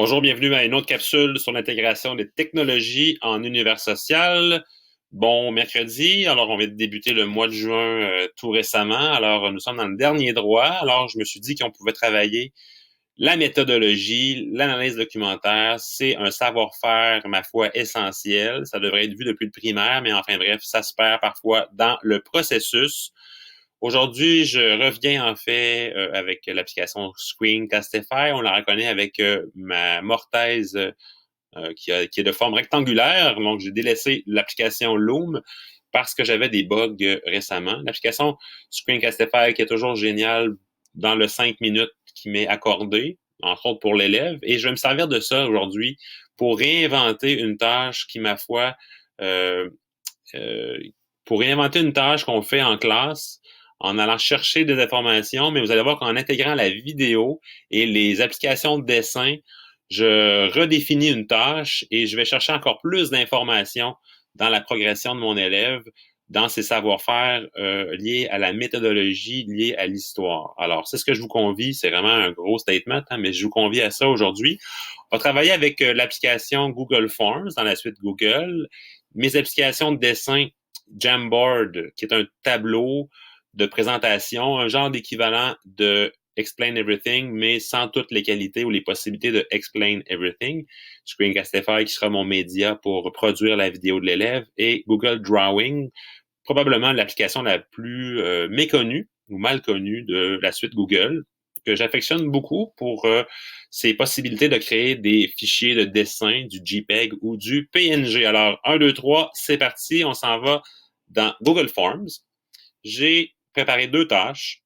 Bonjour, bienvenue à une autre capsule sur l'intégration des technologies en univers social. Bon mercredi, alors on vient de débuter le mois de juin tout récemment, alors nous sommes dans le dernier droit, alors je me suis dit qu'on pouvait travailler la méthodologie, l'analyse documentaire, c'est un savoir-faire, ma foi, essentiel, ça devrait être vu depuis le primaire, mais enfin bref, ça se perd parfois dans le processus. Aujourd'hui, je reviens en fait avec l'application Screencastify. On la reconnaît avec ma Mortaise qui est de forme rectangulaire. Donc, j'ai délaissé l'application Loom parce que j'avais des bugs récemment. L'application Screencastify qui est toujours géniale dans le 5 minutes qui m'est accordé, entre autres pour l'élève. Et je vais me servir de ça aujourd'hui pour réinventer une tâche qui, ma foi, euh, euh, pour réinventer une tâche qu'on fait en classe en allant chercher des informations, mais vous allez voir qu'en intégrant la vidéo et les applications de dessin, je redéfinis une tâche et je vais chercher encore plus d'informations dans la progression de mon élève, dans ses savoir-faire liés à la méthodologie, liés à l'histoire. Alors, c'est ce que je vous convie, c'est vraiment un gros statement, hein, mais je vous convie à ça aujourd'hui. On va travailler avec l'application Google Forms dans la suite Google, mes applications de dessin Jamboard, qui est un tableau de présentation, un genre d'équivalent de Explain Everything, mais sans toutes les qualités ou les possibilités de Explain Everything. Screencastify, qui sera mon média pour produire la vidéo de l'élève, et Google Drawing, probablement l'application la plus méconnue ou mal connue de la suite Google, que j'affectionne beaucoup pour ses possibilités de créer des fichiers de dessin, du JPEG ou du PNG. Alors, 1, 2, 3, c'est parti, on s'en va dans Google Forms. J'ai préparé deux tâches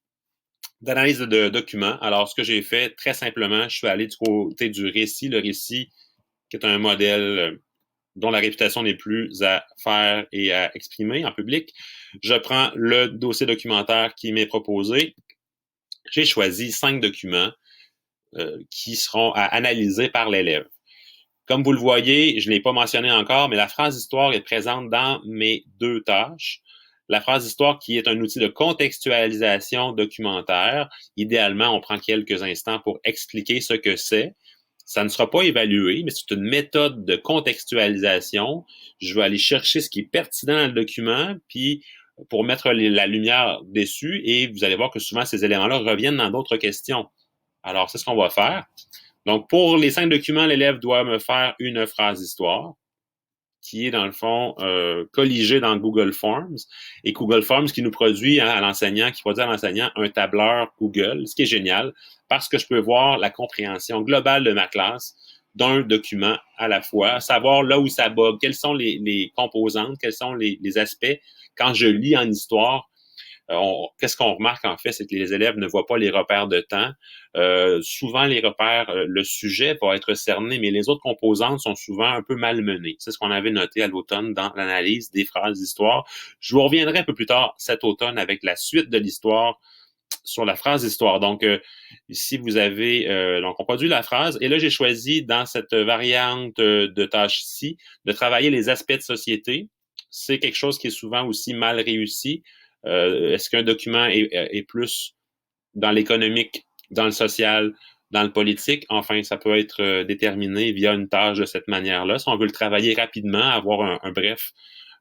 d'analyse de documents. Alors, ce que j'ai fait, très simplement, je suis allé du côté du récit. Le récit, qui est un modèle dont la réputation n'est plus à faire et à exprimer en public. Je prends le dossier documentaire qui m'est proposé. J'ai choisi 5 documents qui seront à analyser par l'élève. Comme vous le voyez, je ne l'ai pas mentionné encore, mais la phrase histoire est présente dans mes deux tâches. La phrase histoire qui est un outil de contextualisation documentaire. Idéalement, on prend quelques instants pour expliquer ce que c'est. Ça ne sera pas évalué, mais c'est une méthode de contextualisation. Je vais aller chercher ce qui est pertinent dans le document, puis pour mettre la lumière dessus, et vous allez voir que souvent ces éléments-là reviennent dans d'autres questions. Alors, c'est ce qu'on va faire. Donc, pour les 5 documents, l'élève doit me faire une phrase histoire qui est, dans le fond, colligée dans Google Forms. Et Google Forms qui nous produit à l'enseignant, qui produit à l'enseignant un tableur Google, ce qui est génial, parce que je peux voir la compréhension globale de ma classe d'un document à la fois, savoir là où ça bug, quelles sont les composantes, quels sont les aspects. Quand je lis en histoire, qu'est-ce qu'on remarque en fait, c'est que les élèves ne voient pas les repères de temps. Souvent, les repères, le sujet va être cerné, mais les autres composantes sont souvent un peu malmenées. C'est ce qu'on avait noté à l'automne dans l'analyse des phrases d'histoire. Je vous reviendrai un peu plus tard cet automne avec la suite de l'histoire sur la phrase d'histoire. Donc, ici, vous avez, donc, on produit la phrase, et là, j'ai choisi dans cette variante de tâche-ci de travailler les aspects de société. C'est quelque chose qui est souvent aussi mal réussi. Est-ce qu'un document est plus dans l'économique, dans le social, dans le politique? Enfin, ça peut être déterminé via une tâche de cette manière-là. Si on veut le travailler rapidement, avoir un bref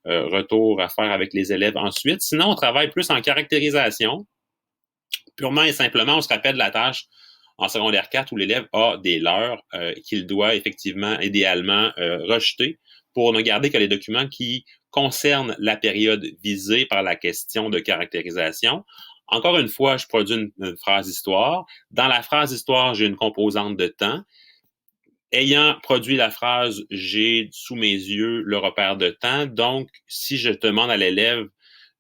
retour à faire avec les élèves ensuite. Sinon, on travaille plus en caractérisation. Purement et simplement, on se rappelle de la tâche en secondaire 4 où l'élève a des leurres qu'il doit effectivement, idéalement, rejeter pour ne garder que les documents qui concernent la période visée par la question de caractérisation. Encore une fois, je produis une phrase histoire. Dans la phrase histoire, j'ai une composante de temps. Ayant produit la phrase, j'ai sous mes yeux le repère de temps. Donc, si je demande à l'élève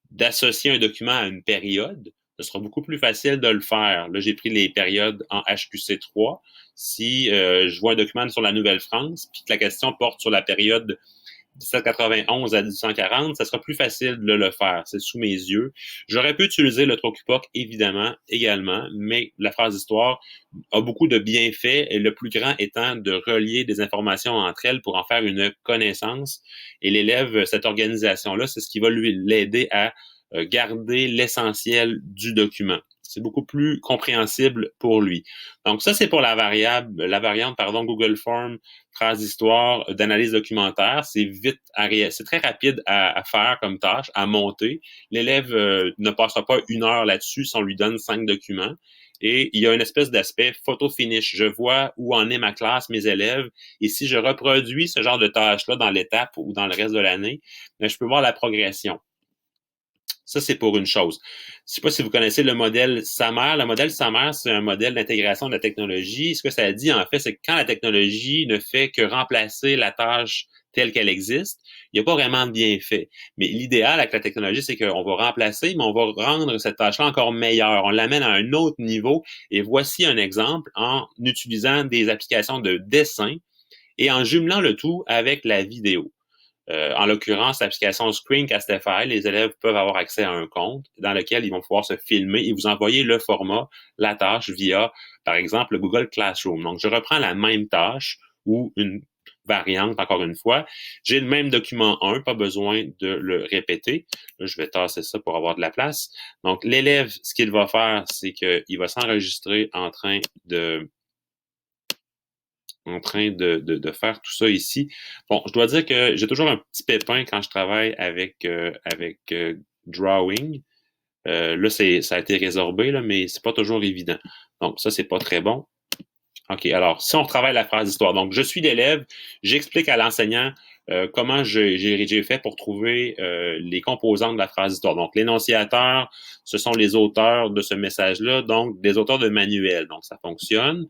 d'associer un document à une période, ce sera beaucoup plus facile de le faire. Là, j'ai pris les périodes en HQC3. Si je vois un document sur la Nouvelle-France, puis que la question porte sur la période 1791 à 1840, ça sera plus facile de le faire. C'est sous mes yeux. J'aurais pu utiliser le Trocupoc, évidemment, également, mais la phrase d'histoire a beaucoup de bienfaits, et le plus grand étant de relier des informations entre elles pour en faire une connaissance. Et l'élève, cette organisation-là, c'est ce qui va lui l'aider à garder l'essentiel du document. C'est beaucoup plus compréhensible pour lui. Donc, ça, c'est pour la variante, pardon, Google Form, phrase d'histoire, d'analyse documentaire. C'est très rapide à faire comme tâche, à monter. L'élève ne passera pas 1 heure là-dessus si on lui donne 5 documents. Et il y a une espèce d'aspect photo finish. Je vois où en est ma classe, mes élèves. Et si je reproduis ce genre de tâche-là dans l'étape ou dans le reste de l'année, je peux voir la progression. Ça, c'est pour une chose. Je ne sais pas si vous connaissez le modèle SAMR. Le modèle SAMR, c'est un modèle d'intégration de la technologie. Ce que ça dit, en fait, c'est que quand la technologie ne fait que remplacer la tâche telle qu'elle existe, il n'y a pas vraiment de bienfait. Mais l'idéal avec la technologie, c'est qu'on va remplacer, mais on va rendre cette tâche-là encore meilleure. On l'amène à un autre niveau. Et voici un exemple en utilisant des applications de dessin et en jumelant le tout avec la vidéo. En l'occurrence, l'application Screencastify, les élèves peuvent avoir accès à un compte dans lequel ils vont pouvoir se filmer et vous envoyer le format, la tâche via, par exemple, le Google Classroom. Donc, je reprends la même tâche ou une variante, encore une fois. J'ai le même document 1, pas besoin de le répéter. Là, je vais tasser ça pour avoir de la place. Donc, l'élève, ce qu'il va faire, c'est qu'il va s'enregistrer en train de faire tout ça ici. Bon, je dois dire que j'ai toujours un petit pépin quand je travaille avec Drawing. Là, ça a été résorbé, là, mais c'est pas toujours évident. Donc, ça, c'est pas très bon. OK, alors, si on retravaille la phrase d'histoire. Donc, je suis l'élève, j'explique à l'enseignant comment j'ai fait pour trouver les composantes de la phrase d'histoire. Donc, l'énonciateur, ce sont les auteurs de ce message-là, donc des auteurs de manuels. Donc, ça fonctionne.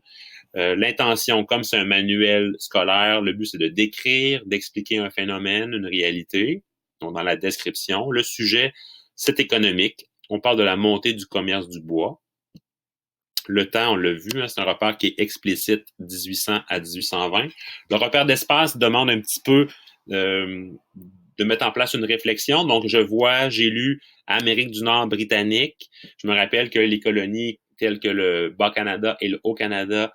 L'intention, comme c'est un manuel scolaire, le but, c'est de décrire, d'expliquer un phénomène, une réalité, donc dans la description. Le sujet, c'est économique. On parle de la montée du commerce du bois. Le temps, on l'a vu, hein, c'est un repère qui est explicite 1800 à 1820. Le repère d'espace demande un petit peu de mettre en place une réflexion. Donc, j'ai lu Amérique du Nord britannique. Je me rappelle que les colonies telles que le Bas-Canada et le Haut-Canada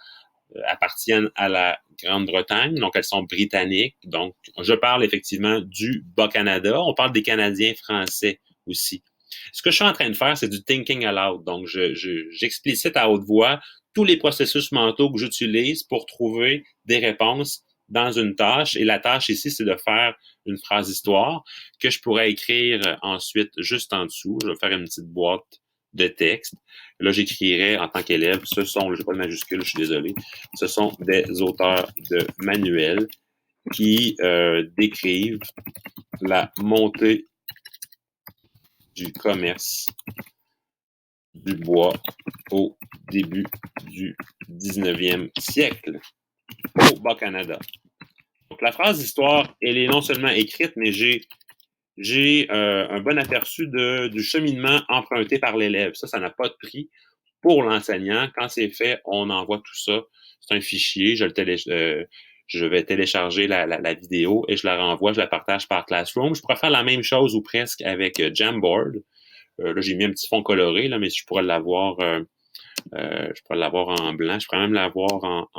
appartiennent à la Grande-Bretagne, donc elles sont britanniques. Donc, je parle effectivement du Bas-Canada. On parle des Canadiens français aussi. Ce que je suis en train de faire, c'est du thinking aloud. Donc, j'explicite à haute voix tous les processus mentaux que j'utilise pour trouver des réponses dans une tâche. Et la tâche ici, c'est de faire une phrase histoire que je pourrais écrire ensuite juste en dessous. Je vais faire une petite boîte de texte. Là, j'écrirais en tant qu'élève, je n'ai pas de majuscule, je suis désolé, ce sont des auteurs de manuels qui décrivent la montée du commerce du bois au début du 19e siècle au Bas-Canada. Donc, la phrase d'histoire, elle est non seulement écrite, mais j'ai un bon aperçu du cheminement emprunté par l'élève. Ça n'a pas de prix pour l'enseignant. Quand c'est fait, on envoie tout ça. C'est un fichier, je vais télécharger la vidéo et je la renvoie, je la partage par Classroom. Je pourrais faire la même chose ou presque avec Jamboard. Là, j'ai mis un petit fond coloré, là, mais je pourrais l'avoir en blanc. Je pourrais même l'avoir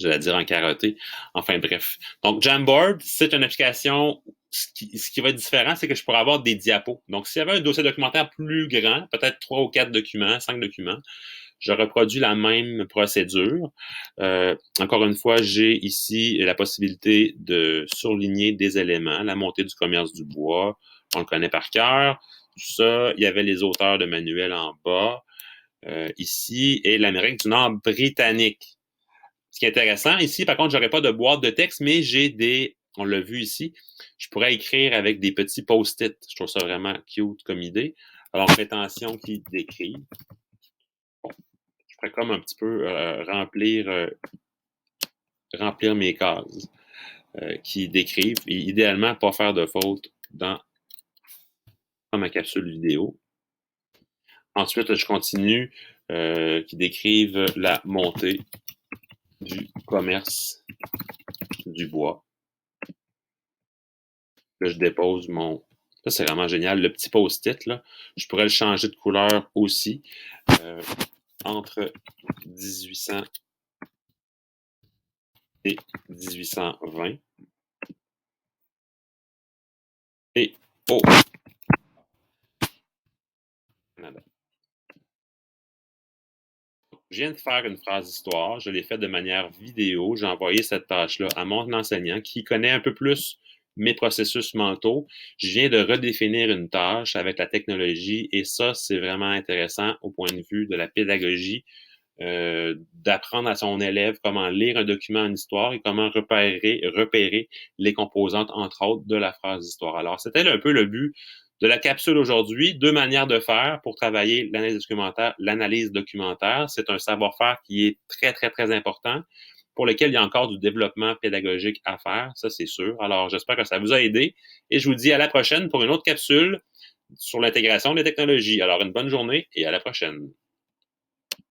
je vais dire en carotté. Enfin bref. Donc, Jamboard, c'est une application. Ce qui va être différent, c'est que je pourrais avoir des diapos. Donc, s'il y avait un dossier documentaire plus grand, peut-être 3 ou 4 documents, 5 documents, je reproduis la même procédure. Encore une fois, j'ai ici la possibilité de surligner des éléments, la montée du commerce du bois, on le connaît par cœur. Tout ça, il y avait les auteurs de manuels en bas, ici, et l'Amérique du Nord britannique. Ce qui est intéressant, ici, par contre, j'aurais pas de boîte de texte, mais on l'a vu ici, je pourrais écrire avec des petits post-it. Je trouve ça vraiment cute comme idée. Alors, prétention qui décrit. Bon, je pourrais comme un petit peu remplir mes cases qui décrivent, et idéalement, pas faire de faute dans ma capsule vidéo. Ensuite, je continue, qui décrivent la montée du commerce du bois. Là, je dépose Ça, c'est vraiment génial. Le petit post-it, là, je pourrais le changer de couleur aussi. Entre 1800 et 1820. Et au Canada. Je viens de faire une phrase d'histoire, je l'ai faite de manière vidéo. J'ai envoyé cette tâche-là à mon enseignant qui connaît un peu plus mes processus mentaux. Je viens de redéfinir une tâche avec la technologie et ça, c'est vraiment intéressant au point de vue de la pédagogie, d'apprendre à son élève comment lire un document en histoire et comment repérer les composantes, entre autres, de la phrase d'histoire. Alors, c'était un peu le but de la capsule aujourd'hui. Deux manières de faire pour travailler l'analyse documentaire. C'est un savoir-faire qui est très, très, très important, pour lequel il y a encore du développement pédagogique à faire, ça c'est sûr. Alors, j'espère que ça vous a aidé et je vous dis à la prochaine pour une autre capsule sur l'intégration des technologies. Alors, une bonne journée et à la prochaine.